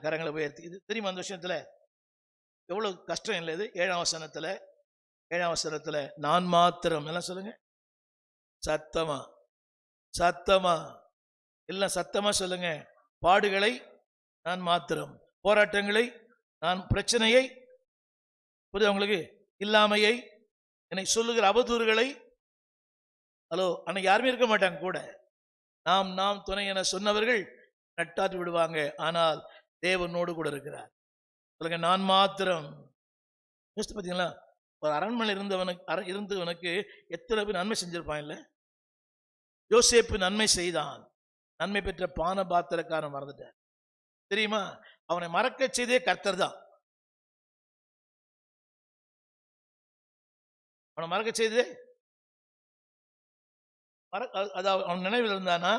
கரங்களை உயர்த்தி. இது தெரியுமா? அந்த விஷயத்துல எவ்வளவு கஷ்டம் இல்லை இது? 7ஆம் வசனத்துல நான் மாத்திரம் எல்லாம் சொல்லுங்க, சத்தமா சத்தமா எல்லாம் சத்தமா சொல்லுங்க. பாடுகளை நான் மாத்திரம், போராட்டங்களை நான், பிரச்சனையை, புரியுது உங்களுக்கு, இல்லாமையை, என்னை சொல்லுகிற அவதூறுகளை. ஹலோ, அன்னைக்கு யாருமே இருக்க மாட்டாங்க கூட. நாம் துணை என சொன்னவர்கள் நட்டாற்று விடுவாங்க. ஆனால் தேவனோடு கூட இருக்கிறார். சொல்லுங்க, நான் மாத்திரம். யோசித்து பார்த்தீங்களா? ஒரு அரண்மனை இருந்தவனுக்கு எத்தனை பேர் நன்மை செஞ்சிருப்பான் இல்ல? யோசேப்பு நன்மை செய்தான். நன்மை பெற்ற பான பாத்திரக்காரன் மறந்துட்டார் தெரியுமா? அவனை மறக்க செய்தே கர்த்தர் தான். அவனை மறக்க செய்தே, அதாவது அவன் நினைவில் இருந்தானா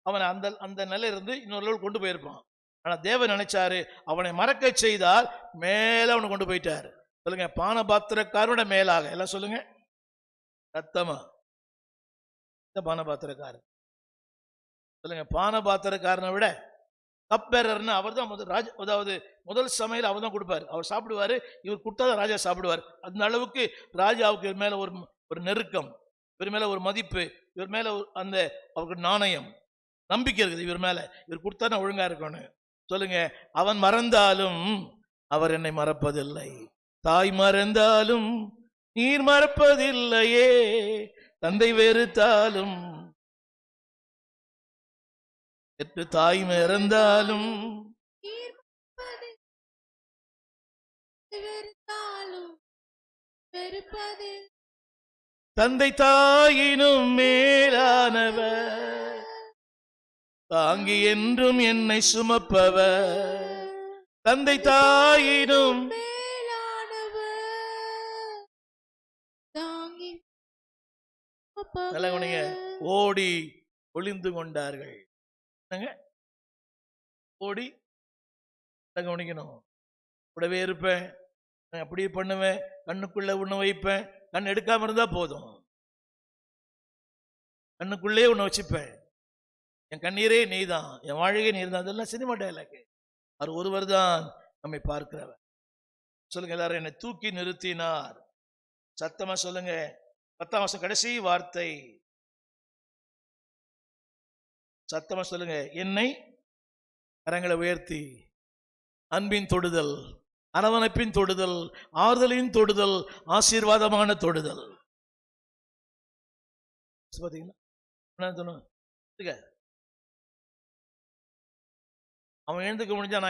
அவனை அந்த நிலையில இருந்து இன்னொரு லெவல் கொண்டு போயிருப்பான். ஆனா தேவன் நினைச்சாரு, அவனை மறக்க செய்தால் மேல அவனை கொண்டு போயிட்டாரு. சொல்லுங்க, பான பாத்திரக்காரோட மேலாக. எல்லாம் சொல்லுங்க சத்தமா. பான பாத்திரக்காரன் சொல்லுங்க, பான பாத்திரக்காரனை விட கப்பேரர்னு அவர் தான் அதாவது முதல் சமையல் அவர் தான் கொடுப்பாரு. அவர் சாப்பிடுவாரு, இவர் கொடுத்தாதான் ராஜா சாப்பிடுவார். அந்த அளவுக்கு ராஜாவுக்கு இவர் மேல ஒரு நெருக்கம், இவர் மேல ஒரு மதிப்பு, இவர் மேல அந்த அவருக்கு நாணயம், நம்பிக்கை இருக்குது இவர் மேல. இவர் கொடுத்தா ஒழுங்கா இருக்கணும். சொல்லுங்க, அவன் மறந்தாலும் அவர் என்னை மறப்பதில்லை. தாய் மறந்தாலும் நீர் மறப்பதில்லையே, தந்தை வெறுத்தாலும், தாய் மறந்தாலும் தந்தை தாயினும் மேலானவர், தாங்கி என்றும் என்னை சுமப்பவர், தந்தை தாயினும் ஓடி ஒளிந்து கொண்டார்கள். ஓடி கவனிக்கணும். கூடவே இருப்பேன், அப்படியே பண்ணுவேன், கண்ணுக்குள்ள உண்ண வைப்பேன். கண் எடுக்காம இருந்தா போதும், கண்ணுக்குள்ளே உன்னை வச்சுப்பேன். என் கண்ணீரே நீதான், என் வாழ்க்கை நீர்தான். அதெல்லாம் சினிமா டயலாக். அவர் ஒருவர் தான் நம்மை பார்க்கிறவர். சொல்லுங்க எல்லாரும், என்னை தூக்கி நிறுத்தினார். சத்தமா சொல்லுங்க. 10ஆம் வசனம் கடைசி வார்த்தை. சத்தமா சொல்லுங்க, என்னை, கரங்களை உயர்த்தி, அன்பின் தொடுதல், அரவணைப்பின் தொடுதல், ஆறுதலின் தொடுதல், ஆசீர்வாதமான தொடுதல். அவன் எழுந்துக்க முடிஞ்சா